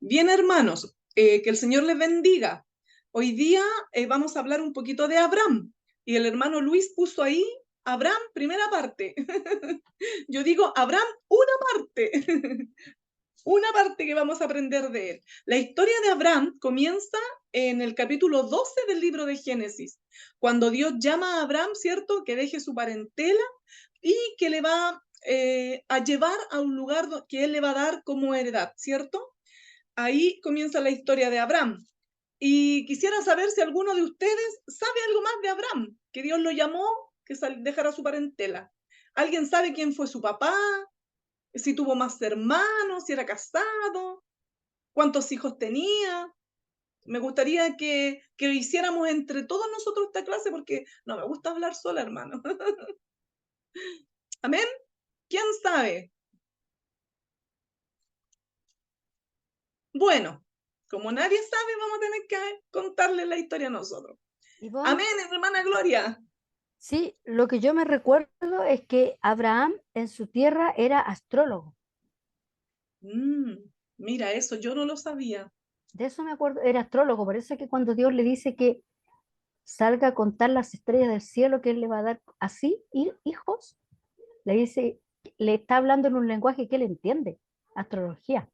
Bien, hermanos, que el Señor les bendiga. Hoy día vamos a hablar un poquito de Abraham. Y el hermano Luis puso ahí, Abraham, primera parte. Yo digo, Abraham, una parte. Una parte que vamos a aprender de él. La historia de Abraham comienza en el capítulo 12 del libro de Génesis, cuando Dios llama a Abraham, ¿cierto? Que deje su parentela y que le va a llevar a un lugar que él le va a dar como heredad, ¿cierto? Ahí comienza la historia de Abraham. Y quisiera saber si alguno de ustedes sabe algo más de Abraham, que Dios lo llamó, que dejara su parentela. ¿Alguien sabe quién fue su papá? Si tuvo más hermanos, si era casado, cuántos hijos tenía. Me gustaría que lo hiciéramos entre todos nosotros esta clase porque no me gusta hablar sola, hermano. Amén. ¿Quién sabe? Bueno, como nadie sabe, vamos a tener que contarle la historia a nosotros. Ivonne, Amén, hermana Gloria. sí, lo que yo me recuerdo es que Abraham en su tierra era astrólogo. Mm, mira, eso yo no lo sabía. De eso me acuerdo, era astrólogo. Por eso es que cuando Dios le dice que salga a contar las estrellas del cielo, que él le va a dar así hijos, le dice, le está hablando en un lenguaje que él entiende, astrología.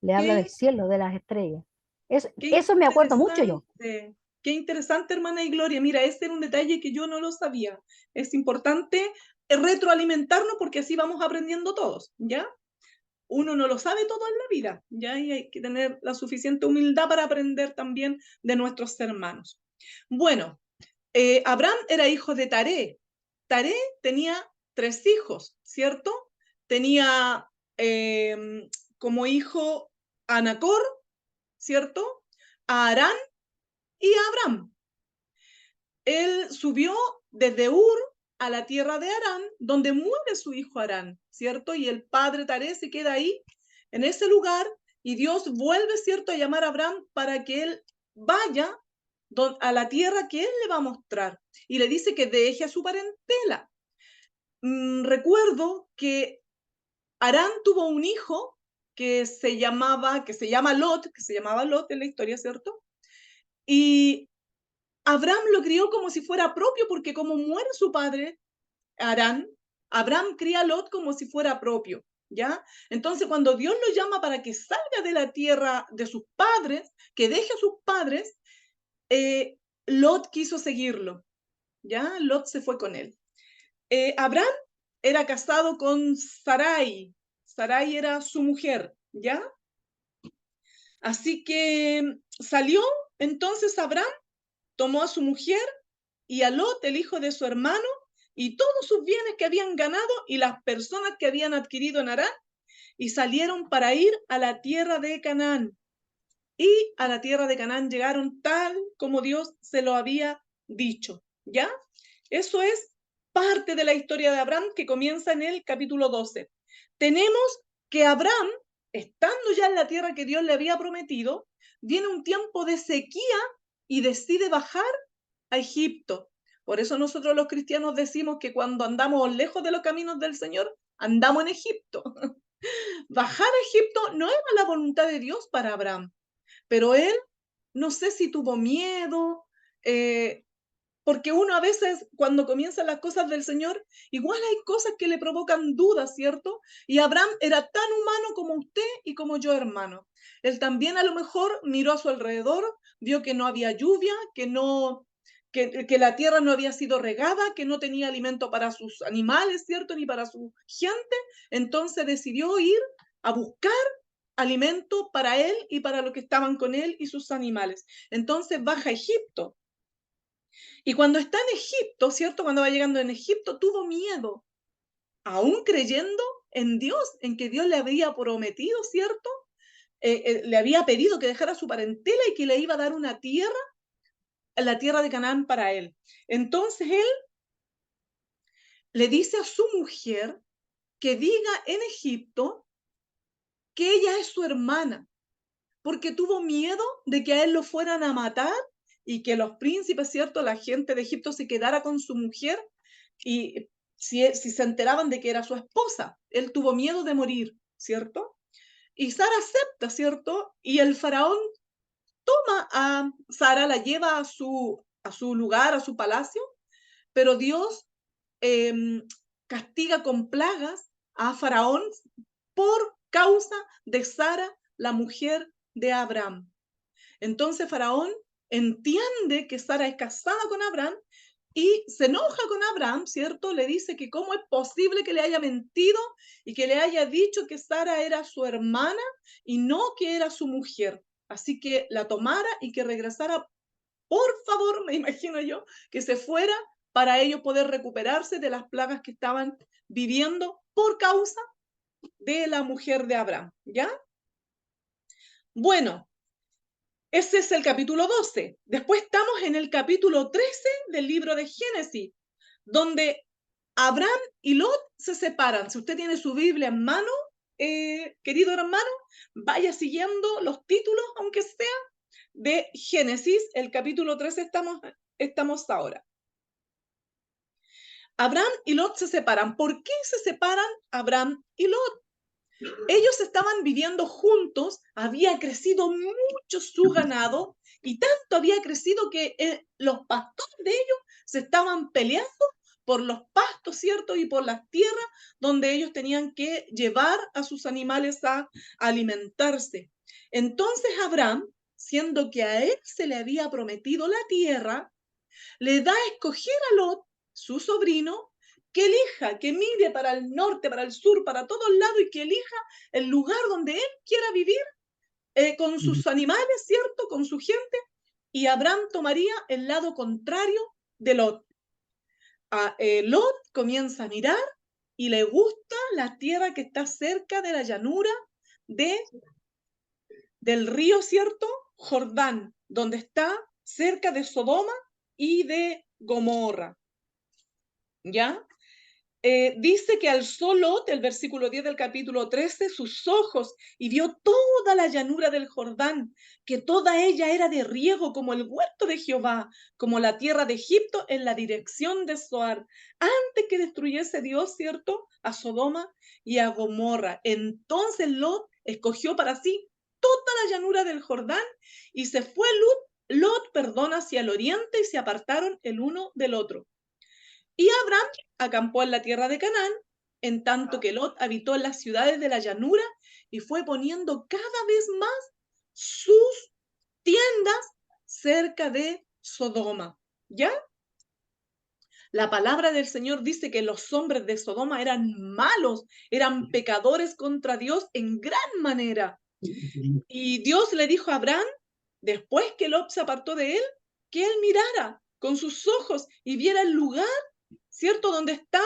Le habla del Qué, cielo, de las estrellas. qué Eso me acuerdo mucho yo. interesante. Qué interesante, hermana y Gloria. Mira, este era un detalle que yo no lo sabía. Es importante retroalimentarnos porque así vamos aprendiendo todos, ¿ya? Uno no lo sabe todo en la vida, ¿ya? Y hay que tener la suficiente humildad para aprender también de nuestros hermanos. Bueno, Abraham era hijo de Taré. Taré tenía 3 hijos, ¿cierto? Tenía como hijo a Nacor, ¿cierto? A Harán y a Abraham. Él subió desde Ur a la tierra de Harán, donde muere su hijo Harán, ¿cierto? Y el padre Taré se queda ahí, en ese lugar, y Dios vuelve, ¿cierto?, a llamar a Abraham para que él vaya a la tierra que él le va a mostrar. Y le dice que deje a su parentela. Recuerdo que Harán tuvo un hijo que se llama Lot, que se llamaba Lot en la historia, ¿cierto? Y Abraham lo crió como si fuera propio, porque como muere su padre, Harán, Abraham cría a Lot como si fuera propio, ¿ya? Entonces, cuando Dios lo llama para que salga de la tierra de sus padres, que deje a sus padres, eh, Lot quiso seguirlo, ¿ya? Lot se fue con él. Abraham era casado con Sarai. Sarai era su mujer, ¿ya? Así que salió entonces Abraham, tomó a su mujer y a Lot, el hijo de su hermano, y todos sus bienes que habían ganado y las personas que habían adquirido en Harán, y salieron para ir a la tierra de Canaán. Y a la tierra de Canaán llegaron tal como Dios se lo había dicho, ¿ya? Eso es parte de la historia de Abraham que comienza en el capítulo 12. Tenemos que Abraham, estando ya en la tierra que Dios le había prometido, viene un tiempo de sequía y decide bajar a Egipto. Por eso nosotros los cristianos decimos que cuando andamos lejos de los caminos del Señor, andamos en Egipto. Bajar a Egipto no era la voluntad de Dios para Abraham, pero él no sé si tuvo miedo, eh, porque uno a veces cuando comienzan las cosas del Señor, igual hay cosas que le provocan dudas, ¿cierto? Y Abraham era tan humano como usted y como yo, hermano. Él también a lo mejor miró a su alrededor, vio que no había lluvia, que la tierra no había sido regada, que no tenía alimento para sus animales, ¿cierto? Ni para su gente. Entonces decidió ir a buscar alimento para él y para los que estaban con él y sus animales. Entonces baja a Egipto. Y cuando está en Egipto, ¿cierto? Cuando va llegando en Egipto, tuvo miedo, aún creyendo en Dios, en que Dios le había prometido, ¿cierto? Le había pedido que dejara su parentela y que le iba a dar una tierra, la tierra de Canaán para él. Entonces él le dice a su mujer que diga en Egipto que ella es su hermana, porque tuvo miedo de que a él lo fueran a matar y que los príncipes, ¿cierto? La gente de Egipto se quedara con su mujer y si se enteraban de que era su esposa, él tuvo miedo de morir, ¿cierto? Y Sara acepta, ¿cierto? Y el faraón toma a Sara, la lleva a su lugar, a su palacio, pero Dios castiga con plagas a Faraón por causa de Sara, la mujer de Abraham. Entonces Faraón entiende que Sara es casada con Abraham y se enoja con Abraham, ¿cierto? Le dice que cómo es posible que le haya mentido y que le haya dicho que Sara era su hermana y no que era su mujer. Así que la tomara y que regresara, por favor, me imagino yo, que se fuera para ellos poder recuperarse de las plagas que estaban viviendo por causa de la mujer de Abraham, ¿ya? Bueno, ese es el capítulo 12. Después estamos en el capítulo 13 del libro de Génesis, donde Abraham y Lot se separan. Si usted tiene su Biblia en mano, querido hermano, vaya siguiendo los títulos, aunque sea, de Génesis, el capítulo 13 estamos ahora. Abraham y Lot se separan. ¿Por qué se separan Abraham y Lot? Ellos estaban viviendo juntos, había crecido mucho su ganado y tanto había crecido que los pastores de ellos se estaban peleando por los pastos, ¿cierto? Y por las tierras donde ellos tenían que llevar a sus animales a alimentarse. Entonces Abraham, siendo que a él se le había prometido la tierra, le da a escoger a Lot, su sobrino, que elija, que mire para el norte, para el sur, para todos lados y que elija el lugar donde él quiera vivir con sus animales, ¿cierto? Con su gente. Y Abraham tomaría el lado contrario de Lot. Lot comienza a mirar y le gusta la tierra que está cerca de la llanura del río, ¿cierto? Jordán, donde está cerca de Sodoma y de Gomorra. ¿Ya? Dice que alzó Lot, el versículo 10 del capítulo 13, sus ojos y vio toda la llanura del Jordán, que toda ella era de riego como el huerto de Jehová, como la tierra de Egipto en la dirección de Zoar, antes que destruyese Dios, ¿cierto?, a Sodoma y a Gomorra. Entonces Lot escogió para sí toda la llanura del Jordán y se fue Lot, hacia el oriente y se apartaron el uno del otro. Y Abraham acampó en la tierra de Canaán, en tanto que Lot habitó en las ciudades de la llanura y fue poniendo cada vez más sus tiendas cerca de Sodoma. ¿Ya? La palabra del Señor dice que los hombres de Sodoma eran malos, eran pecadores contra Dios en gran manera. Y Dios le dijo a Abraham, después que Lot se apartó de él, que él mirara con sus ojos y viera el lugar, ¿cierto?, donde estaba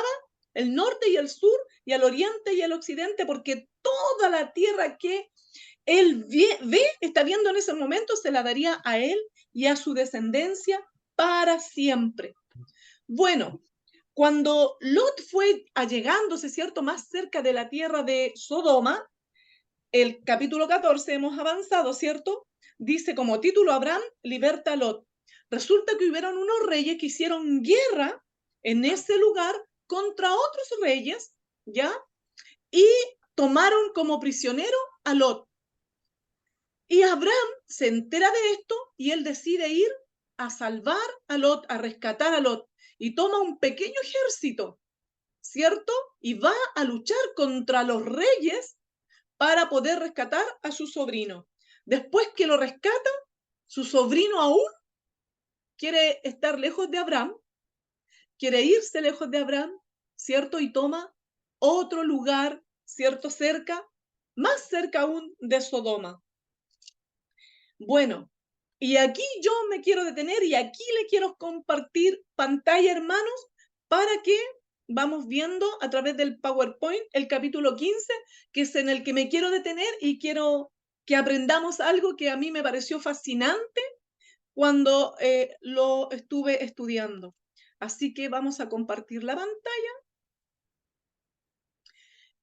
el norte y el sur, y al oriente y al occidente, porque toda la tierra que él está viendo en ese momento, se la daría a él y a su descendencia para siempre. Bueno, cuando Lot fue allegándose, ¿cierto?, más cerca de la tierra de Sodoma, el capítulo 14 hemos avanzado, ¿cierto? Dice como título, Abraham liberta a Lot. Resulta que hubieron unos reyes que hicieron guerra en ese lugar contra otros reyes, ¿ya? Y tomaron como prisionero a Lot. Y Abraham se entera de esto y él decide ir a salvar a Lot, a rescatar a Lot. Y toma un pequeño ejército, ¿cierto? Y va a luchar contra los reyes para poder rescatar a su sobrino. Después que lo rescata, su sobrino aún quiere estar lejos de Abraham, quiere irse lejos de Abraham, ¿cierto? Y toma otro lugar, ¿cierto? Más cerca aún de Sodoma. Bueno, y aquí yo me quiero detener y aquí le quiero compartir pantalla, hermanos, para que vamos viendo a través del PowerPoint el capítulo 15, que es en el que me quiero detener y quiero que aprendamos algo que a mí me pareció fascinante cuando lo estuve estudiando. Así que vamos a compartir la pantalla.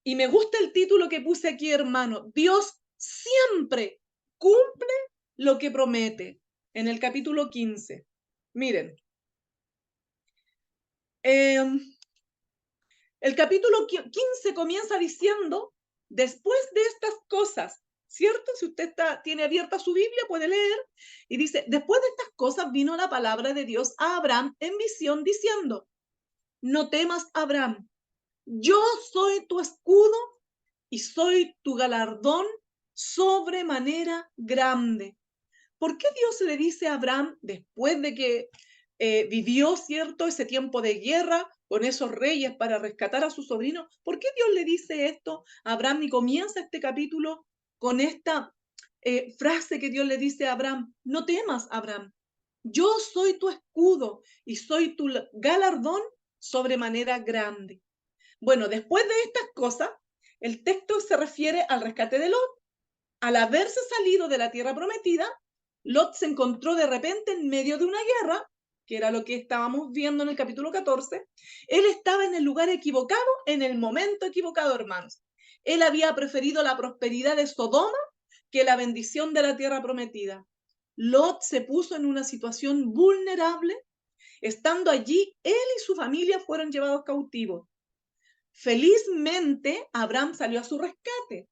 Y me gusta el título que puse aquí, hermano. Dios siempre cumple lo que promete. En el capítulo 15. Miren. El capítulo 15 comienza diciendo después de estas cosas, ¿cierto? Si usted tiene abierta su Biblia, puede leer, y dice, después de estas cosas vino la palabra de Dios a Abraham en visión diciendo, no temas, Abraham, yo soy tu escudo y soy tu galardón sobremanera grande. ¿Por qué Dios le dice a Abraham, después de que vivió, cierto, ese tiempo de guerra con esos reyes para rescatar a su sobrino? ¿Por qué Dios le dice esto a Abraham y comienza este capítulo con esta frase que Dios le dice a Abraham? No temas, Abraham. Yo soy tu escudo y soy tu galardón sobremanera grande. Bueno, después de estas cosas, el texto se refiere al rescate de Lot. Al haberse salido de la tierra prometida, Lot se encontró de repente en medio de una guerra, que era lo que estábamos viendo en el capítulo 14. Él estaba en el lugar equivocado, en el momento equivocado, hermanos. Él había preferido la prosperidad de Sodoma que la bendición de la tierra prometida. Lot se puso en una situación vulnerable. Estando allí, él y su familia fueron llevados cautivos. Felizmente, Abraham salió a su rescate,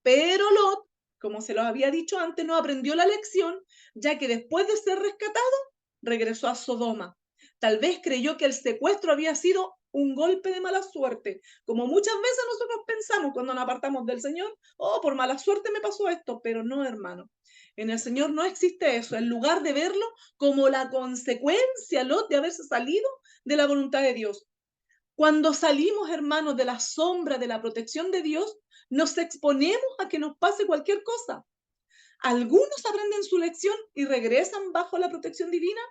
pero Lot, como se lo había dicho antes, no aprendió la lección, ya que después de ser rescatado, regresó a Sodoma. Tal vez creyó que el secuestro había sido un golpe de mala suerte, como muchas veces nosotros pensamos cuando nos apartamos del Señor, oh, por mala suerte me pasó esto, pero no, hermano. En el Señor no existe eso. En lugar de verlo como la consecuencia, Lot, de haberse salido de la voluntad de Dios. Cuando salimos, hermanos, de la sombra de la protección de Dios, nos exponemos a que nos pase cualquier cosa. Algunos aprenden su lección y regresan bajo la protección divina,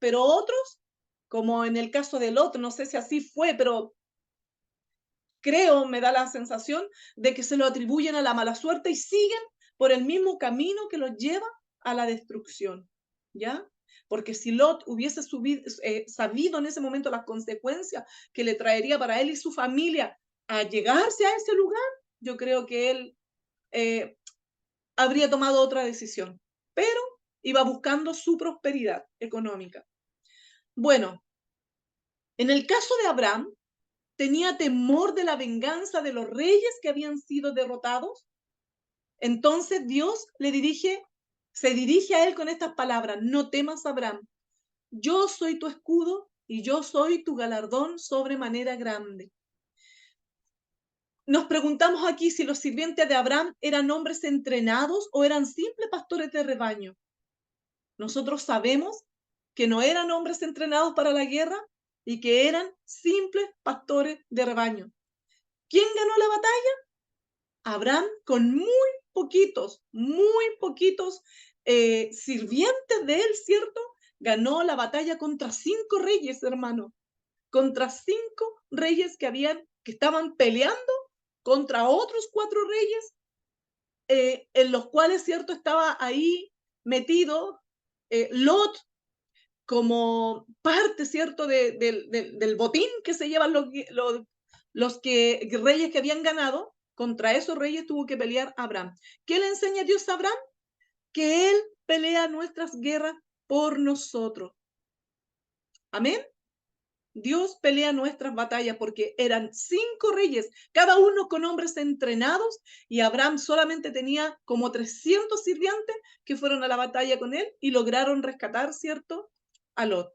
pero otros, como en el caso del otro, no sé si así fue, pero creo, me da la sensación de que se lo atribuyen a la mala suerte y siguen por el mismo camino que los lleva a la destrucción, ¿ya? Porque si Lot hubiese sabido en ese momento las consecuencias que le traería para él y su familia a llegarse a ese lugar, yo creo que él habría tomado otra decisión, pero iba buscando su prosperidad económica. Bueno, en el caso de Abraham, tenía temor de la venganza de los reyes que habían sido derrotados. Entonces Dios se dirige a él con estas palabras, no temas, Abraham, yo soy tu escudo y yo soy tu galardón sobremanera grande. Nos preguntamos aquí si los sirvientes de Abraham eran hombres entrenados o eran simples pastores de rebaño. Nosotros sabemos que no eran hombres entrenados para la guerra y que eran simples pastores de rebaño. ¿Quién ganó la batalla? Abraham, con muy poquitos sirvientes de él, ¿cierto? Ganó la batalla contra 5 reyes, hermano. Contra 5 reyes que estaban peleando contra otros 4 reyes, en los cuales, ¿cierto? Estaba ahí metido Lot como parte, ¿cierto? Del botín que se llevan los reyes que habían ganado. Contra esos reyes tuvo que pelear Abraham. ¿Qué le enseña Dios a Abraham? Que él pelea nuestras guerras por nosotros. Amén. Dios pelea nuestras batallas porque eran 5 reyes, cada uno con hombres entrenados, y Abraham solamente tenía como 300 sirvientes que fueron a la batalla con él y lograron rescatar, ¿cierto?, a Lot.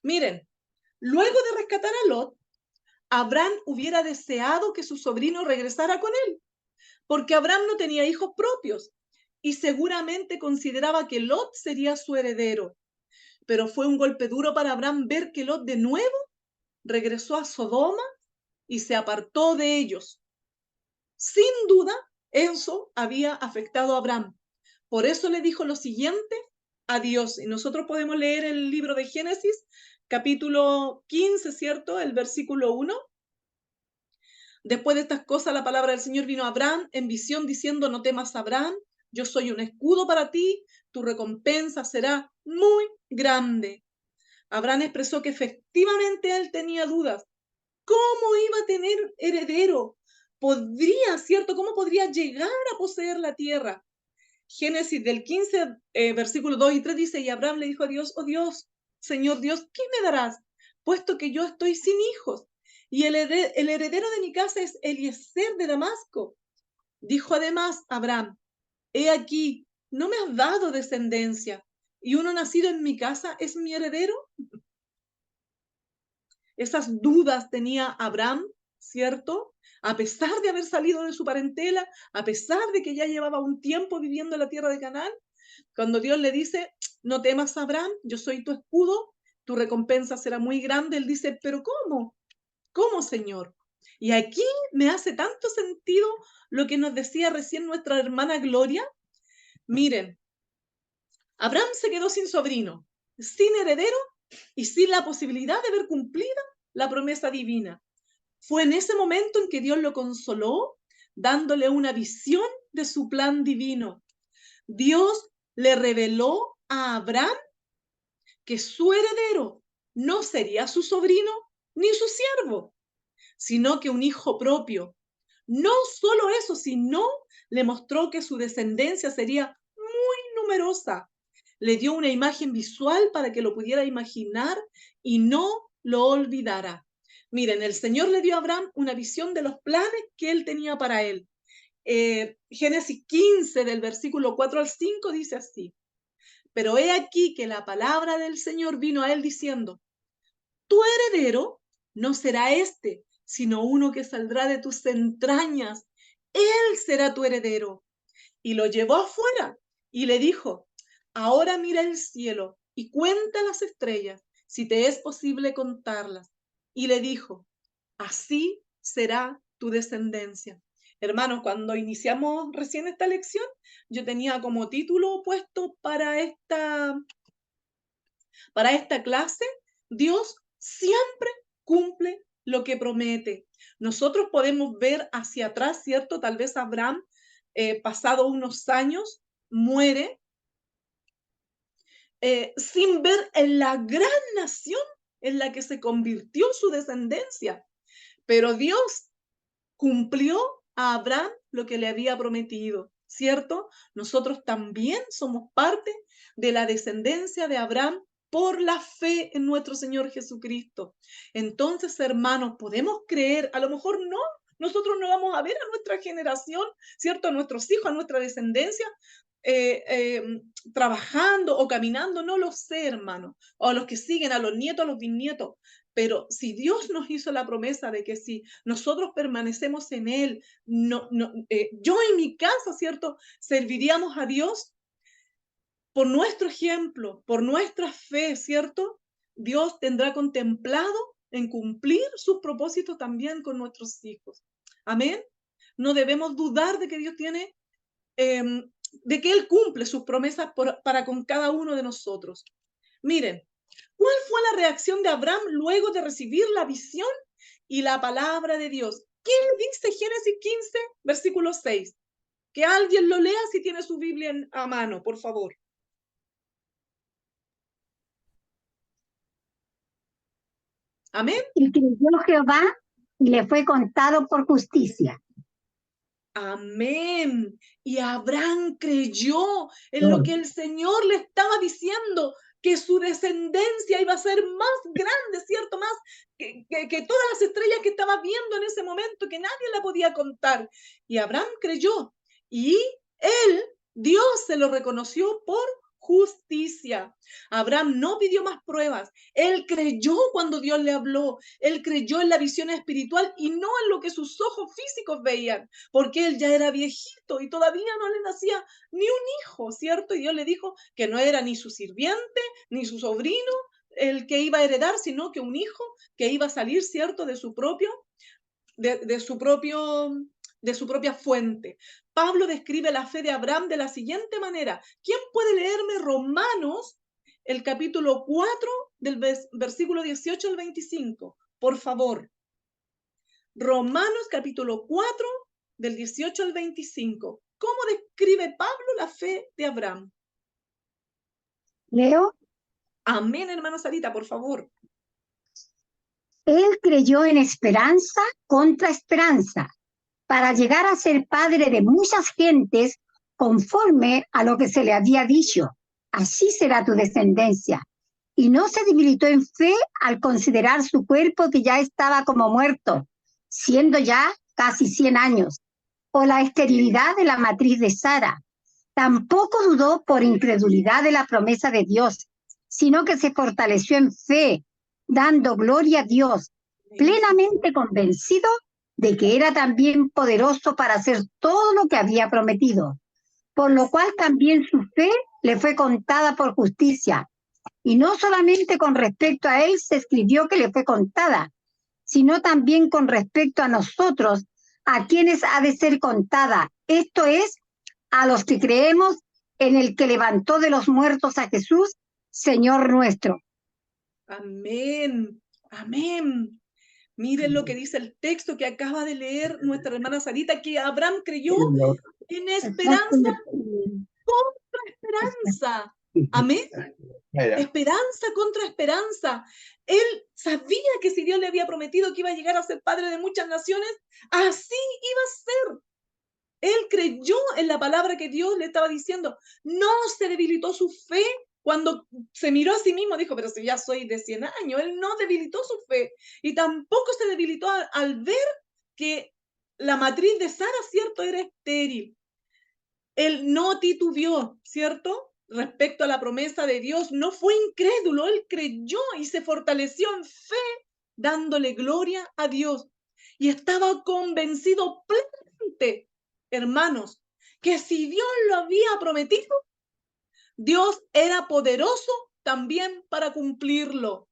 Miren, luego de rescatar a Lot, Abraham hubiera deseado que su sobrino regresara con él, porque Abraham no tenía hijos propios y seguramente consideraba que Lot sería su heredero. Pero fue un golpe duro para Abraham ver que Lot de nuevo regresó a Sodoma y se apartó de ellos. Sin duda, eso había afectado a Abraham. Por eso le dijo lo siguiente a Dios. Y nosotros podemos leer el libro de Génesis, capítulo 15, ¿cierto? El versículo 1. Después de estas cosas, la palabra del Señor vino a Abraham en visión diciendo, no temas, Abraham, yo soy un escudo para ti, tu recompensa será muy grande. Abraham expresó que efectivamente él tenía dudas. ¿Cómo iba a tener heredero? ¿Podría, cierto? ¿Cómo podría llegar a poseer la tierra? Génesis del 15, versículos 2 y 3 dice, y Abraham le dijo a Dios, oh Dios, Señor Dios, ¿qué me darás? Puesto que yo estoy sin hijos, y el heredero de mi casa es Eliezer de Damasco. Dijo además Abraham, he aquí, no me has dado descendencia, y uno nacido en mi casa es mi heredero. Esas dudas tenía Abraham, ¿cierto? A pesar de haber salido de su parentela, a pesar de que ya llevaba un tiempo viviendo en la tierra de Canaán, cuando Dios le dice, no temas, Abraham, yo soy tu escudo, tu recompensa será muy grande, él dice, pero ¿cómo? ¿Cómo, Señor? Y aquí me hace tanto sentido lo que nos decía recién nuestra hermana Gloria. Miren, Abraham se quedó sin sobrino, sin heredero y sin la posibilidad de ver cumplida la promesa divina. Fue en ese momento en que Dios lo consoló, dándole una visión de su plan divino. Dios le reveló a Abraham que su heredero no sería su sobrino ni su siervo, sino que un hijo propio. No solo eso, sino le mostró que su descendencia sería muy numerosa. Le dio una imagen visual para que lo pudiera imaginar y no lo olvidara. Miren, el Señor le dio a Abraham una visión de los planes que él tenía para él. Génesis 15, del versículo 4 al 5, dice así. Pero he aquí que la palabra del Señor vino a él diciendo, tu heredero no será este, sino uno que saldrá de tus entrañas. Él será tu heredero. Y lo llevó afuera y le dijo, ahora mira el cielo y cuenta las estrellas, si te es posible contarlas. Y le dijo, así será tu descendencia. Hermanos, cuando iniciamos recién esta lección, yo tenía como título puesto para esta clase, Dios siempre cumple lo que promete. Nosotros podemos ver hacia atrás, ¿cierto? Tal vez Abraham, pasado unos años, muere sin ver en la gran nación en la que se convirtió su descendencia. Pero Dios cumplió a Abraham lo que le había prometido, ¿cierto? Nosotros también somos parte de la descendencia de Abraham por la fe en nuestro Señor Jesucristo. Entonces, hermanos, podemos creer, a lo mejor no, nosotros no vamos a ver a nuestra generación, ¿cierto? A nuestros hijos, a nuestra descendencia, eh, eh, trabajando o caminando, no lo sé, hermano, o a los que siguen, a los nietos, a los bisnietos, pero si Dios nos hizo la promesa de que si nosotros permanecemos en Él, yo y mi casa, ¿cierto? Serviríamos a Dios por nuestro ejemplo, por nuestra fe, ¿cierto? Dios tendrá contemplado en cumplir sus propósitos también con nuestros hijos. Amén. No debemos dudar de que Dios tiene, de que Él cumple sus promesas para con cada uno de nosotros. Miren, ¿cuál fue la reacción de Abraham luego de recibir la visión y la palabra de Dios? ¿Qué dice Génesis 15, versículo 6? Que alguien lo lea si tiene su Biblia a mano, por favor. Amén. Y creyó Jehová y le fue contado por justicia. Amén. Y Abraham creyó en lo que el Señor le estaba diciendo, que su descendencia iba a ser más grande, ¿cierto? Más que todas las estrellas que estaba viendo en ese momento, que nadie la podía contar. Y Abraham creyó. Y él, Dios se lo reconoció por justicia. Abraham no pidió más pruebas. Él creyó cuando Dios le habló. Él creyó en la visión espiritual y no en lo que sus ojos físicos veían, porque él ya era viejito y todavía no le nacía ni un hijo, ¿cierto? Y Dios le dijo que no era ni su sirviente, ni su sobrino el que iba a heredar, sino que un hijo que iba a salir, ¿cierto? De su propia fuente. Pablo describe la fe de Abraham de la siguiente manera. ¿Quién puede leerme Romanos, el capítulo 4, del versículo 18 al 25? Por favor. Romanos, capítulo 4, del 18 al 25. ¿Cómo describe Pablo la fe de Abraham? Leo. Amén, hermana Sarita, por favor. Él creyó en esperanza contra esperanza, para llegar a ser padre de muchas gentes conforme a lo que se le había dicho. Así será tu descendencia. Y no se debilitó en fe al considerar su cuerpo que ya estaba como muerto, siendo ya casi 100 años. o la esterilidad de la matriz de Sara. Tampoco dudó por incredulidad de la promesa de Dios, sino que se fortaleció en fe, dando gloria a Dios, plenamente convencido de que era también poderoso para hacer todo lo que había prometido, por lo cual también su fe le fue contada por justicia. Y no solamente con respecto a él se escribió que le fue contada, sino también con respecto a nosotros, a quienes ha de ser contada. Esto es, a los que creemos en el que levantó de los muertos a Jesús, Señor nuestro. Amén, amén. Miren lo que dice el texto que acaba de leer nuestra hermana Sarita, que Abraham creyó en esperanza contra esperanza. Amén. Esperanza contra esperanza. Él sabía que si Dios le había prometido que iba a llegar a ser padre de muchas naciones, así iba a ser. Él creyó en la palabra que Dios le estaba diciendo. No se debilitó su fe cuando se miró a sí mismo. Dijo, pero si ya soy de 100 años. Él no debilitó su fe. Y tampoco se debilitó al ver que la matriz de Sara, ¿cierto?, era estéril. Él no titubeó, ¿cierto?, respecto a la promesa de Dios. No fue incrédulo. Él creyó y se fortaleció en fe, dándole gloria a Dios. Y estaba convencido plenamente, hermanos, que si Dios lo había prometido, Dios era poderoso también para cumplirlo.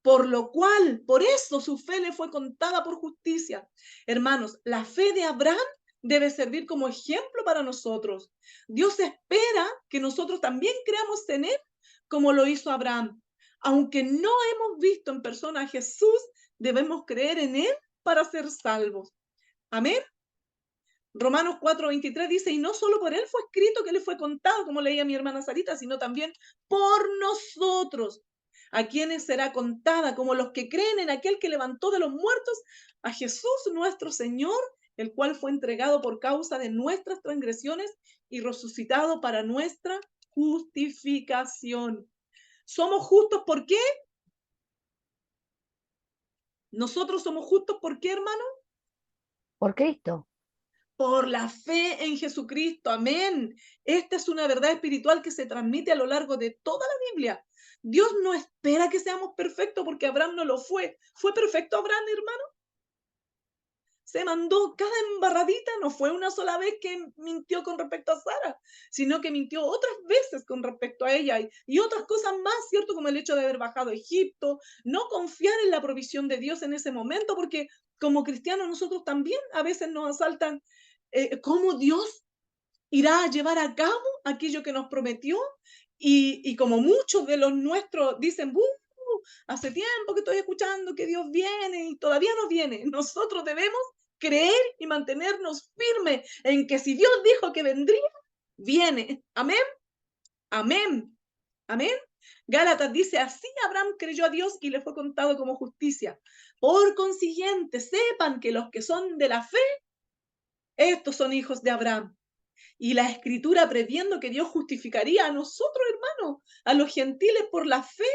Por lo cual, por eso su fe le fue contada por justicia. Hermanos, la fe de Abraham debe servir como ejemplo para nosotros. Dios espera que nosotros también creamos en él como lo hizo Abraham. Aunque no hemos visto en persona a Jesús, debemos creer en él para ser salvos. Amén. Romanos 4:23 dice, y no solo por él fue escrito que le fue contado, como leía mi hermana Sarita, sino también por nosotros, a quienes será contada, como los que creen en aquel que levantó de los muertos a Jesús nuestro Señor, el cual fue entregado por causa de nuestras transgresiones y resucitado para nuestra justificación. ¿Somos justos por qué? ¿Nosotros somos justos por qué, hermano? Por Cristo. Por la fe en Jesucristo. Amén. Esta es una verdad espiritual que se transmite a lo largo de toda la Biblia. Dios no espera que seamos perfectos porque Abraham no lo fue. ¿Fue perfecto Abraham, hermano? Se mandó cada embarradita, no fue una sola vez que mintió con respecto a Sara, sino que mintió otras veces con respecto a ella y otras cosas más, ¿cierto? Como el hecho de haber bajado a Egipto, no confiar en la provisión de Dios en ese momento, porque como cristianos nosotros también a veces nos asaltan cómo Dios irá a llevar a cabo aquello que nos prometió y como muchos de los nuestros dicen, hace tiempo que estoy escuchando que Dios viene y todavía no viene. Nosotros debemos creer y mantenernos firmes en que si Dios dijo que vendría, viene. Amén. Amén. Amén. Gálatas dice, así Abraham creyó a Dios y le fue contado como justicia. Por consiguiente, sepan que los que son de la fe, estos son hijos de Abraham. Y la escritura, previendo que Dios justificaría a nosotros, hermanos, a los gentiles por la fe,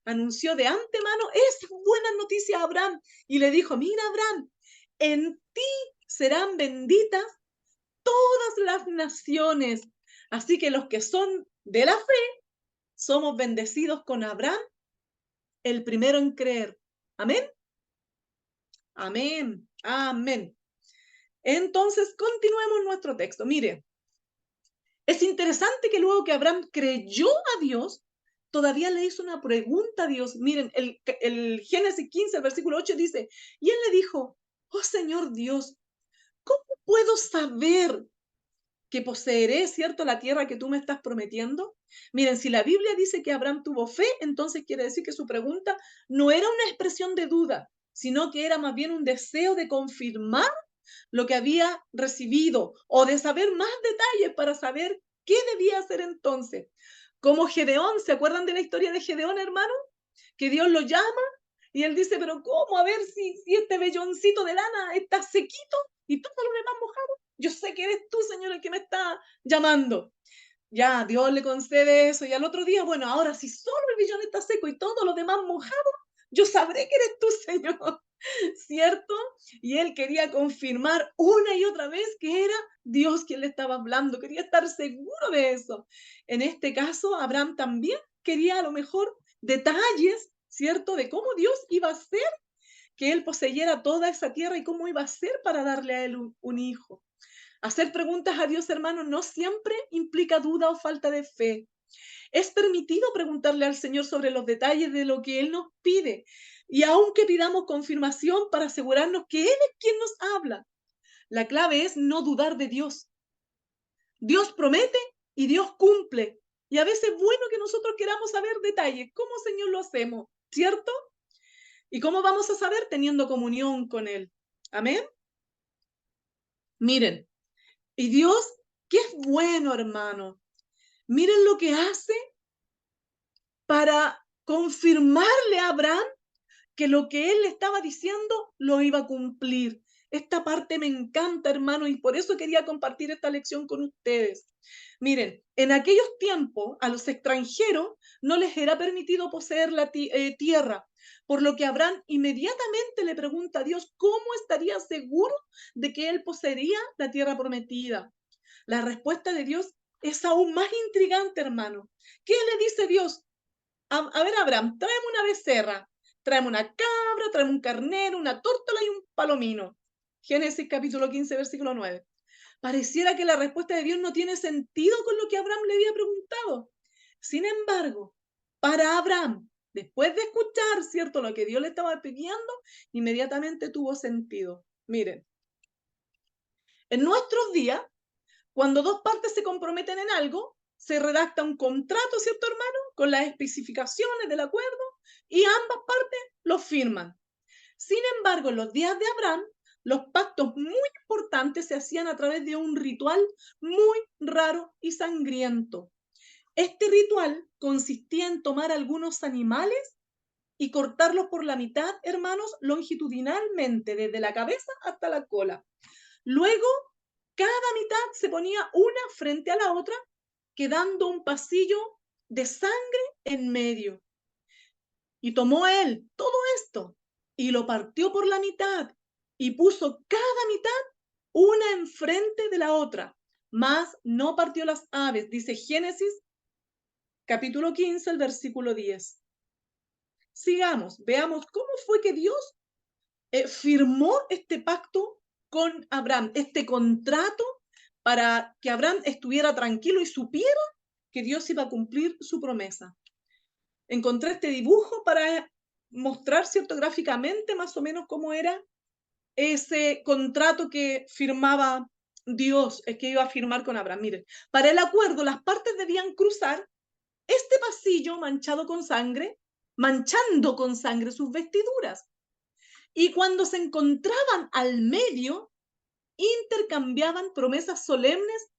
anunció de antemano esa buena noticia a Abraham y le dijo, mira Abraham, en ti serán benditas todas las naciones. Así que los que son de la fe, somos bendecidos con Abraham, el primero en creer. Amén. Amén. Amén. Entonces, continuemos nuestro texto. Mire, es interesante que luego que Abraham creyó a Dios, todavía le hizo una pregunta a Dios. Miren, el Génesis 15, el versículo 8 dice, y él le dijo, oh Señor Dios, ¿cómo puedo saber que poseeré, cierto, la tierra que tú me estás prometiendo? Miren, si la Biblia dice que Abraham tuvo fe, entonces quiere decir que su pregunta no era una expresión de duda, sino que era más bien un deseo de confirmar lo que había recibido o de saber más detalles para saber qué debía hacer entonces. Como Gedeón, ¿se acuerdan de la historia de Gedeón, hermano? Que Dios lo llama y él dice, pero ¿cómo? A ver si este velloncito de lana está sequito y todo lo demás mojado. Yo sé que eres tú, Señor, el que me está llamando. Ya, Dios le concede eso y al otro día, bueno, ahora si solo el vellón está seco y todo lo demás mojado, yo sabré que eres tú, Señor. ¿cierto? Y él quería confirmar una y otra vez que era Dios quien le estaba hablando, quería estar seguro de eso. En este caso, Abraham también quería a lo mejor detalles, ¿cierto? De cómo Dios iba a hacer que él poseyera toda esa tierra y cómo iba a ser para darle a él un hijo. Hacer preguntas a Dios, hermano, no siempre implica duda o falta de fe. Es permitido preguntarle al Señor sobre los detalles de lo que Él nos pide, y aunque pidamos confirmación para asegurarnos que Él es quien nos habla. La clave es no dudar de Dios. Dios promete y Dios cumple. Y a veces es bueno que nosotros queramos saber detalles. ¿Cómo, Señor, lo hacemos? ¿Cierto? ¿Y cómo vamos a saber? Teniendo comunión con Él. Amén. Miren, y Dios, que es bueno, hermano. Miren lo que hace para confirmarle a Abraham que lo que él le estaba diciendo lo iba a cumplir. Esta parte me encanta, hermano, y por eso quería compartir esta lección con ustedes. Miren, en aquellos tiempos a los extranjeros no les era permitido poseer la tierra, por lo que Abraham inmediatamente le pregunta a Dios cómo estaría seguro de que él poseería la tierra prometida. La respuesta de Dios es aún más intrigante, hermano. ¿Qué le dice Dios? A ver, Abraham, tráeme una becerra, tráeme una cabra, tráeme un carnero, una tórtola y un palomino. Génesis capítulo 15, versículo 9. Pareciera que la respuesta de Dios no tiene sentido con lo que Abraham le había preguntado. Sin embargo, para Abraham, después de escuchar, ¿cierto?, lo que Dios le estaba pidiendo, inmediatamente tuvo sentido. Miren, en nuestros días, cuando dos partes se comprometen en algo, se redacta un contrato, ¿cierto, hermano? Con las especificaciones del acuerdo y ambas partes lo firman. Sin embargo, en los días de Abraham, los pactos muy importantes se hacían a través de un ritual muy raro y sangriento. Este ritual consistía en tomar algunos animales y cortarlos por la mitad, hermanos, longitudinalmente, desde la cabeza hasta la cola. Luego, cada mitad se ponía una frente a la otra, quedando un pasillo de sangre en medio. Y tomó él todo esto y lo partió por la mitad y puso cada mitad una enfrente de la otra, mas no partió las aves, dice Génesis capítulo 15, el versículo 10. Sigamos, veamos cómo fue que Dios firmó este pacto con Abraham, este contrato para que Abraham estuviera tranquilo y supiera que Dios iba a cumplir su promesa. Encontré este dibujo para mostrar, ¿cierto?, gráficamente más o menos cómo era ese contrato que firmaba Dios, que iba a firmar con Abraham. Miren, para el acuerdo las partes debían cruzar este pasillo manchando con sangre sus vestiduras. Y cuando se encontraban al medio, intercambiaban promesas solemnes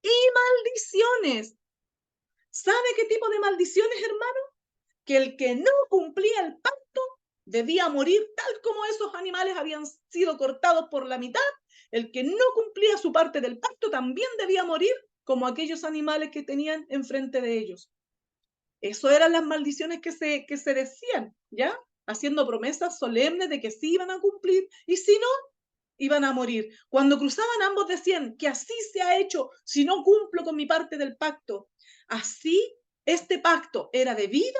y maldiciones. ¿Sabe qué tipo de maldiciones, hermano? Que el que no cumplía el pacto debía morir tal como esos animales habían sido cortados por la mitad. El que no cumplía su parte del pacto también debía morir como aquellos animales que tenían enfrente de ellos. Eso eran las maldiciones que se decían, ¿ya? Haciendo promesas solemnes de que sí iban a cumplir y si no, iban a morir. Cuando cruzaban ambos decían que así se ha hecho si no cumplo con mi parte del pacto. Así, este pacto era de vida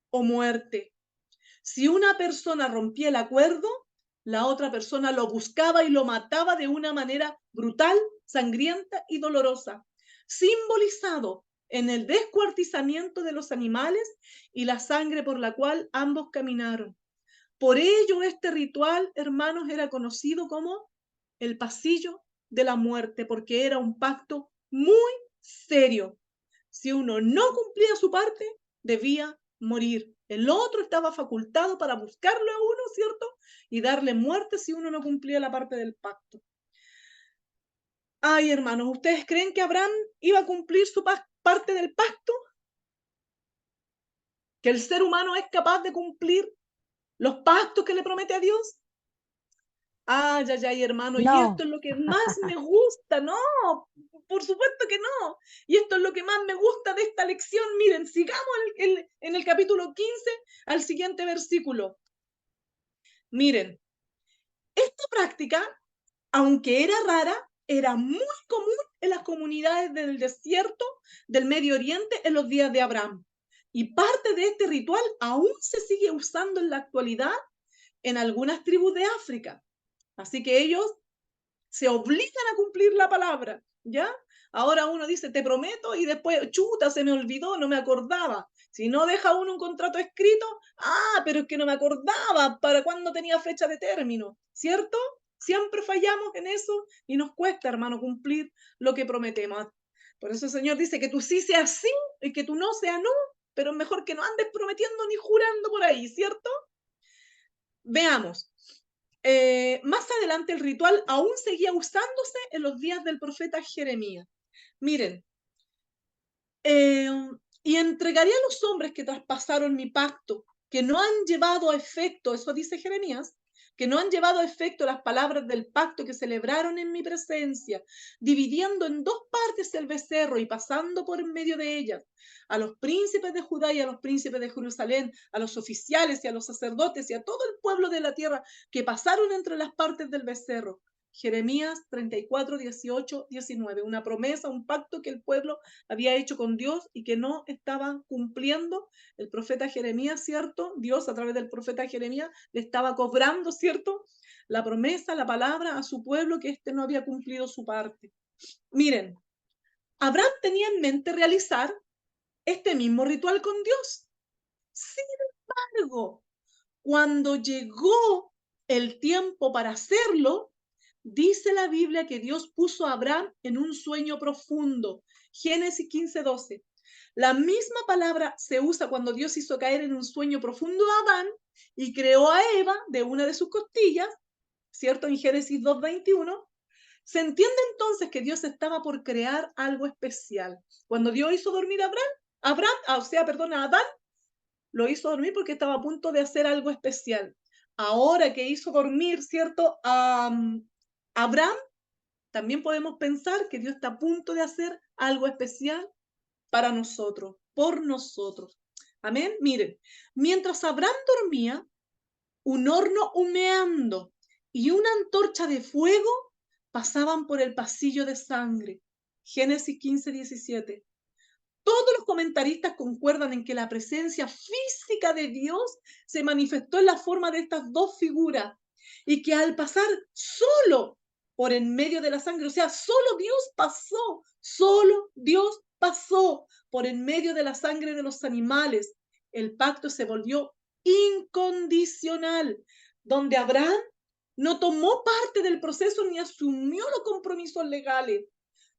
o muerte. Si una persona rompía el acuerdo, la otra persona lo buscaba y lo mataba de una manera brutal, sangrienta y dolorosa, simbolizado en el descuartizamiento de los animales y la sangre por la cual ambos caminaron. Por ello, este ritual, hermanos, era conocido como el pasillo de la muerte, porque era un pacto muy serio. Si uno no cumplía su parte, debía morir. El otro estaba facultado para buscarlo a uno, ¿cierto? Y darle muerte si uno no cumplía la parte del pacto. Ay, hermanos, ¿ustedes creen que Abraham iba a cumplir su parte del pacto? ¿Que el ser humano es capaz de cumplir los pactos que le promete a Dios? Ay, ay, ay, hermano, y esto No, es lo que más me gusta, no, por supuesto que no. Y esto es lo que más me gusta de esta lección. Miren, sigamos en el capítulo 15 al siguiente versículo. Miren, Esta práctica, aunque era rara, era muy común en las comunidades del desierto del Medio Oriente en los días de Abraham. Y parte de este ritual aún se sigue usando en la actualidad en algunas tribus de África. Así que ellos se obligan a cumplir la palabra, ¿ya? Ahora uno dice, te prometo, y después, chuta, se me olvidó, no me acordaba. Si no deja uno un contrato escrito, pero es que no me acordaba para cuándo tenía fecha de término, ¿cierto? Siempre fallamos en eso y nos cuesta, hermano, cumplir lo que prometemos. Por eso el Señor dice que tú sí seas sí y que tú no seas no, pero es mejor que no andes prometiendo ni jurando por ahí, ¿cierto? Veamos. Más adelante el ritual aún seguía usándose en los días del profeta Jeremías. Miren, y entregaré a los hombres que traspasaron mi pacto, que no han llevado a efecto, eso dice Jeremías, que no han llevado a efecto las palabras del pacto que celebraron en mi presencia, dividiendo en dos partes el becerro y pasando por en medio de ellas, a los príncipes de Judá y a los príncipes de Jerusalén, a los oficiales y a los sacerdotes y a todo el pueblo de la tierra que pasaron entre las partes del becerro. Jeremías 34, 18, 19, una promesa, un pacto que el pueblo había hecho con Dios y que no estaba cumpliendo. El profeta Jeremías, ¿cierto? Dios a través del profeta Jeremías le estaba cobrando, ¿cierto? La promesa, la palabra a su pueblo que éste no había cumplido su parte. Miren, Abraham tenía en mente realizar este mismo ritual con Dios. Sin embargo, cuando llegó el tiempo para hacerlo, dice la Biblia que Dios puso a Abraham en un sueño profundo. Génesis 15:12. La misma palabra se usa cuando Dios hizo caer en un sueño profundo a Adán y creó a Eva de una de sus costillas, ¿cierto? En Génesis 2:21. Se entiende entonces que Dios estaba por crear algo especial. Cuando Dios hizo dormir a Adán, lo hizo dormir porque estaba a punto de hacer algo especial. Ahora que hizo dormir, ¿cierto? A Abraham, también podemos pensar que Dios está a punto de hacer algo especial para nosotros, por nosotros. Amén. Miren, mientras Abraham dormía, un horno humeando y una antorcha de fuego pasaban por el pasillo de sangre. Génesis 15:17. Todos los comentaristas concuerdan en que la presencia física de Dios se manifestó en la forma de estas dos figuras y que al pasar solo por en medio de la sangre, o sea, solo Dios pasó por en medio de la sangre de los animales. El pacto se volvió incondicional, donde Abraham no tomó parte del proceso ni asumió los compromisos legales.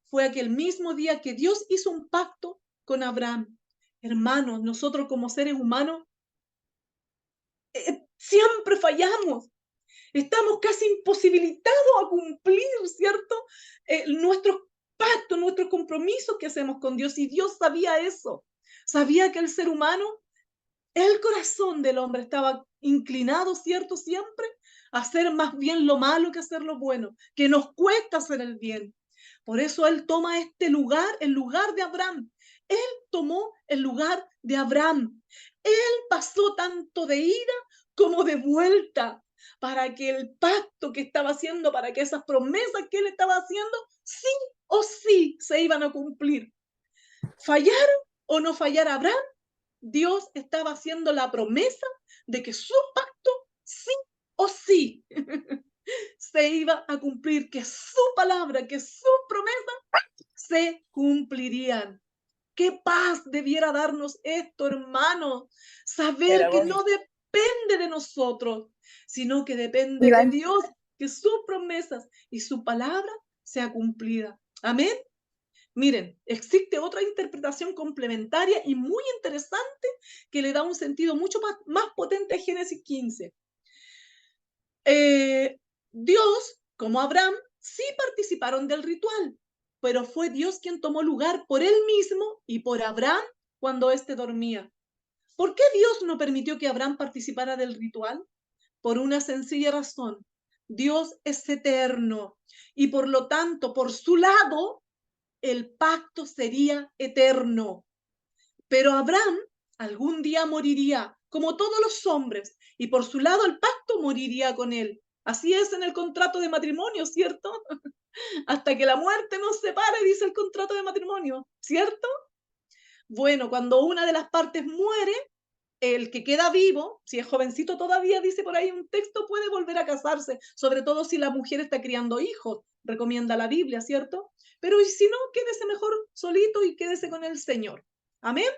Fue aquel mismo día que Dios hizo un pacto con Abraham. Hermanos, nosotros como seres humanos siempre fallamos. Estamos casi imposibilitados a cumplir, ¿cierto? Nuestros pactos, nuestros compromisos que hacemos con Dios. Y Dios sabía eso. Sabía que el ser humano, el corazón del hombre estaba inclinado, ¿cierto? Siempre a hacer más bien lo malo que hacer lo bueno, que nos cuesta hacer el bien. Por eso Él toma este lugar, el lugar de Abraham. Él tomó el lugar de Abraham. Él pasó tanto de ida como de vuelta para que el pacto que estaba haciendo, para que esas promesas que Él estaba haciendo, sí o sí se iban a cumplir. ¿Fallaron o no fallara Abraham? Dios estaba haciendo la promesa de que su pacto sí o sí se iba a cumplir, que su palabra, que sus promesas se cumplirían. Qué paz debiera darnos esto, hermano. Saber que no depende de nosotros, sino que depende de Dios, que sus promesas y su palabra sea cumplida. Amén. Miren, existe otra interpretación complementaria y muy interesante que le da un sentido mucho más potente a Génesis 15. Dios, como Abraham, sí participaron del ritual, pero fue Dios quien tomó lugar por él mismo y por Abraham cuando éste dormía. ¿Por qué Dios no permitió que Abraham participara del ritual? Por una sencilla razón. Dios es eterno y por lo tanto, por su lado, el pacto sería eterno. Pero Abraham algún día moriría, como todos los hombres, y por su lado el pacto moriría con él. Así es en el contrato de matrimonio, ¿cierto? Hasta que la muerte nos separe, dice el contrato de matrimonio, ¿cierto? Bueno, cuando una de las partes muere, el que queda vivo, si es jovencito todavía, dice por ahí un texto, puede volver a casarse, sobre todo si la mujer está criando hijos, recomienda la Biblia, ¿cierto? Pero y si no, quédese mejor solito y quédese con el Señor. Amén.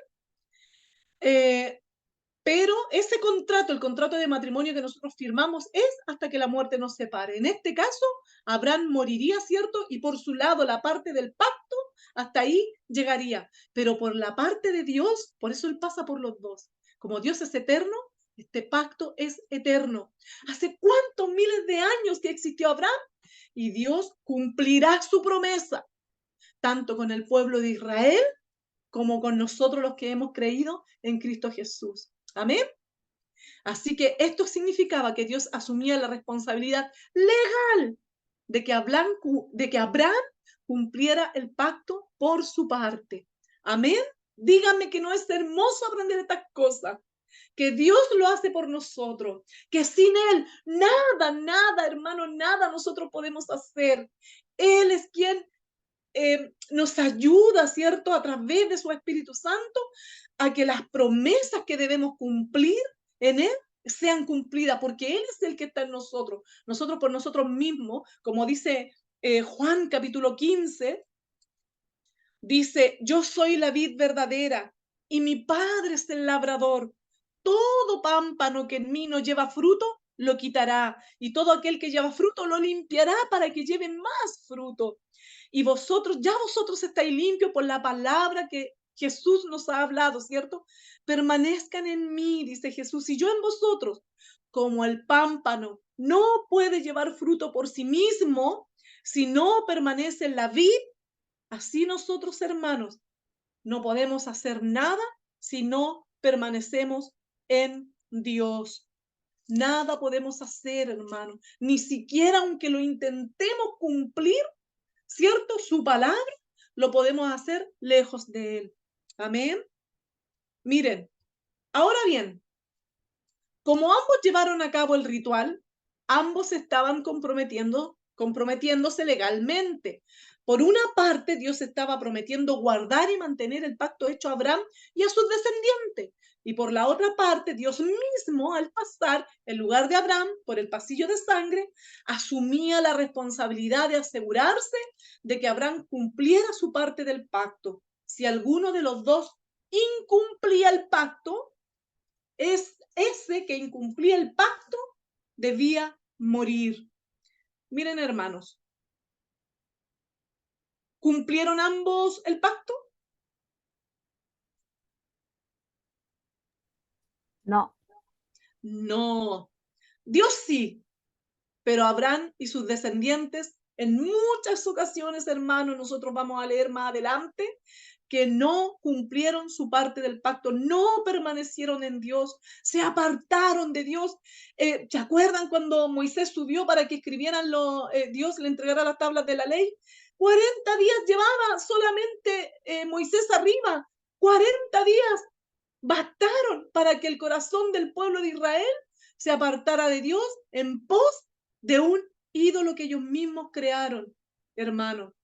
Pero ese contrato, el contrato de matrimonio que nosotros firmamos, es hasta que la muerte nos separe. En este caso, Abraham moriría, ¿cierto? Y por su lado, la parte del pacto, hasta ahí llegaría. Pero por la parte de Dios, por eso él pasa por los dos. Como Dios es eterno, este pacto es eterno. ¿Hace cuántos miles de años que existió Abraham? Y Dios cumplirá su promesa, tanto con el pueblo de Israel como con nosotros los que hemos creído en Cristo Jesús. Amén. Así que esto significaba que Dios asumía la responsabilidad legal de que Abraham cumpliera el pacto por su parte. Amén. Díganme que no es hermoso aprender estas cosas, que Dios lo hace por nosotros, que sin Él nada, hermano, nada nosotros podemos hacer. Él es quien nos ayuda, ¿cierto?, a través de su Espíritu Santo, a que las promesas que debemos cumplir en Él sean cumplidas, porque Él es el que está en nosotros. Nosotros por nosotros mismos, como dice Juan capítulo 15, dice, yo soy la vid verdadera y mi Padre es el labrador. Todo pámpano que en mí no lleva fruto, lo quitará, y todo aquel que lleva fruto lo limpiará para que lleve más fruto. Y vosotros estáis limpios por la palabra que Jesús nos ha hablado, ¿cierto? Permanezcan en mí, dice Jesús, y yo en vosotros. Como el pámpano no puede llevar fruto por sí mismo si no permanece en la vid, así nosotros, hermanos, no podemos hacer nada si no permanecemos en Dios. Nada podemos hacer, hermano, ni siquiera aunque lo intentemos cumplir, ¿cierto? Su palabra, lo podemos hacer lejos de Él. Amén. Miren, ahora bien, como ambos llevaron a cabo el ritual, ambos estaban comprometiéndose legalmente. Por una parte, Dios estaba prometiendo guardar y mantener el pacto hecho a Abraham y a sus descendientes. Y por la otra parte, Dios mismo, al pasar en lugar de Abraham por el pasillo de sangre, asumía la responsabilidad de asegurarse de que Abraham cumpliera su parte del pacto. Si alguno de los dos incumplía el pacto, es ese que incumplía el pacto debía morir. Miren, hermanos, ¿cumplieron ambos el pacto? No. No. Dios sí, pero Abraham y sus descendientes en muchas ocasiones, hermanos, nosotros vamos a leer más adelante, que no cumplieron su parte del pacto, no permanecieron en Dios, se apartaron de Dios. ¿Se acuerdan cuando Moisés subió para que escribieran Dios le entregara las tablas de la ley? 40 días llevaba solamente Moisés arriba, 40 días bastaron para que el corazón del pueblo de Israel se apartara de Dios en pos de un ídolo que ellos mismos crearon, hermano.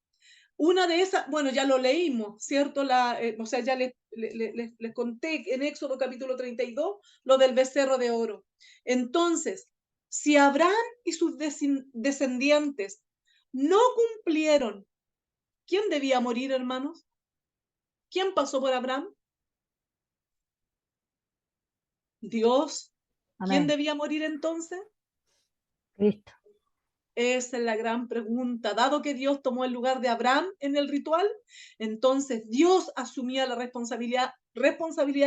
Una de esas, bueno, ya lo leímos, ¿cierto? O sea, ya les conté en Éxodo capítulo 32 lo del becerro de oro. Entonces, si Abraham y sus descendientes no cumplieron, ¿quién debía morir, hermanos? ¿Quién pasó por Abraham? Dios. ¿Quién Amén. debía morir entonces? Cristo. Esa es la gran pregunta. Dado que Dios tomó el lugar de Abraham en el ritual, entonces Dios asumía la responsabilidad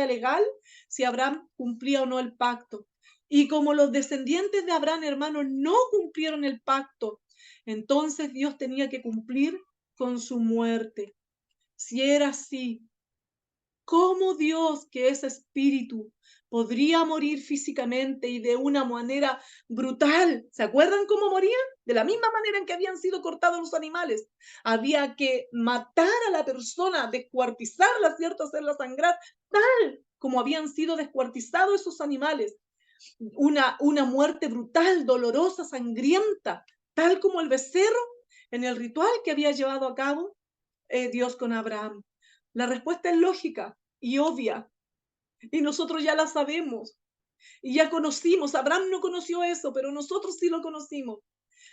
legal si Abraham cumplía o no el pacto. Y como los descendientes de Abraham, hermanos, no cumplieron el pacto, entonces Dios tenía que cumplir con su muerte. Si era así, ¿cómo Dios, que es espíritu, podría morir físicamente y de una manera brutal? ¿Se acuerdan cómo morían? De la misma manera en que habían sido cortados los animales. Había que matar a la persona, descuartizarla, ¿cierto? Hacerla sangrar, tal como habían sido descuartizados esos animales. una muerte brutal, dolorosa, sangrienta, tal como el becerro en el ritual que había llevado a cabo Dios con Abraham. La respuesta es lógica y obvia, y nosotros ya la sabemos, y ya conocimos. Abraham no conoció eso, pero nosotros sí lo conocimos,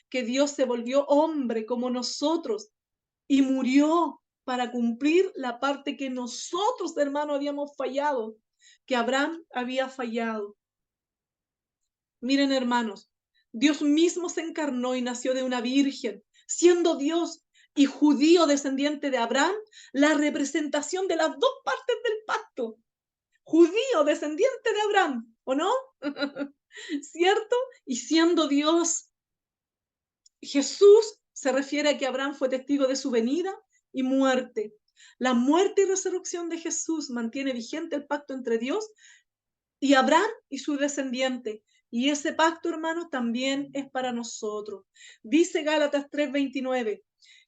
que Dios se volvió hombre como nosotros y murió para cumplir la parte que nosotros, hermanos, habíamos fallado, que Abraham había fallado. Miren, hermanos, Dios mismo se encarnó y nació de una virgen, siendo Dios y judío descendiente de Abraham, la representación de las dos partes del pacto. Judío descendiente de Abraham, ¿o no? ¿Cierto? Y siendo Dios, Jesús se refiere a que Abraham fue testigo de su venida y muerte. La muerte y resurrección de Jesús mantiene vigente el pacto entre Dios y Abraham y su descendiente. Y ese pacto, hermanos, también es para nosotros. Dice Gálatas 3:29.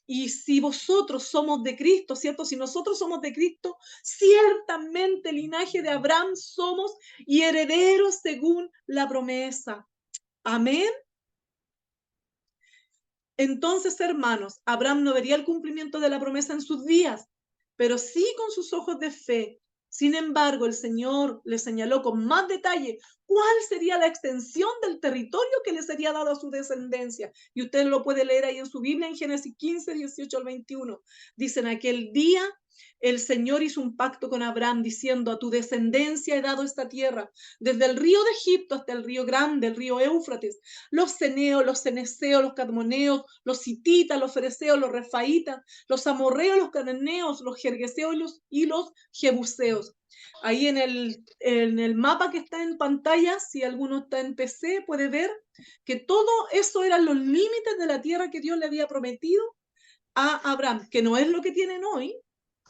Y si vosotros somos de Cristo, ¿cierto? Si nosotros somos de Cristo, ciertamente linaje de Abraham somos y herederos según la promesa. Amén. Entonces, hermanos, Abraham no vería el cumplimiento de la promesa en sus días, pero sí con sus ojos de fe. Sin embargo, el Señor le señaló con más detalle cuál sería la extensión del territorio que le sería dado a su descendencia. Y usted lo puede leer ahí en su Biblia en Génesis 15, 18 al 21. Dicen, aquel día el Señor hizo un pacto con Abraham diciendo, a tu descendencia he dado esta tierra, desde el río de Egipto hasta el río grande, el río Éufrates, los ceneos, los ceneseos, los cadmoneos, los hititas, los fereceos, los refaítas, los amorreos, los cananeos, los jergueseos y los jebuseos. Ahí en el mapa que está en pantalla, si alguno está en PC, puede ver que todo eso eran los límites de la tierra que Dios le había prometido a Abraham, que no es lo que tienen hoy.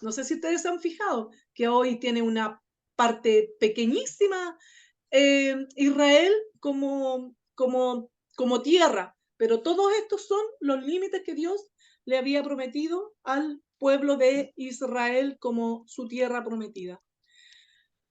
No sé si ustedes se han fijado que hoy tiene una parte pequeñísima Israel como tierra, pero todos estos son los límites que Dios le había prometido al pueblo de Israel como su tierra prometida.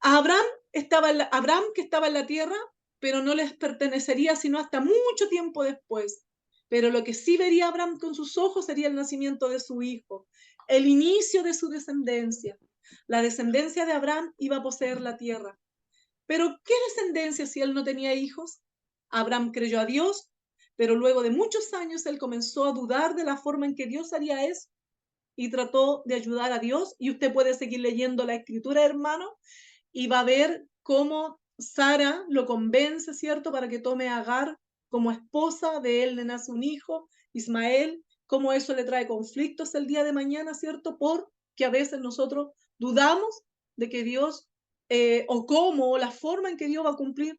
Abraham que estaba en la tierra, pero no les pertenecería sino hasta mucho tiempo después. Pero lo que sí vería Abraham con sus ojos sería el nacimiento de su hijo, el inicio de su descendencia. La descendencia de Abraham iba a poseer la tierra. Pero ¿qué descendencia si él no tenía hijos? Abraham creyó a Dios, pero luego de muchos años él comenzó a dudar de la forma en que Dios haría eso y trató de ayudar a Dios. Y usted puede seguir leyendo la escritura, hermano, y va a ver cómo Sara lo convence, ¿cierto?, para que tome a Agar como esposa. De él le nace un hijo, Ismael, cómo eso le trae conflictos el día de mañana, ¿cierto?, porque a veces nosotros dudamos de que Dios, o cómo, o la forma en que Dios va a cumplir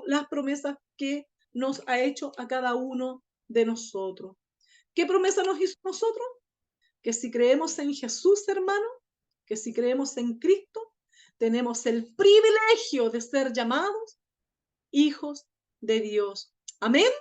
las promesas que nos ha hecho a cada uno de nosotros. ¿Qué promesa nos hizo a nosotros? Que si creemos en Jesús, hermano, que si creemos en Cristo, tenemos el privilegio de ser llamados hijos de Dios. Amén.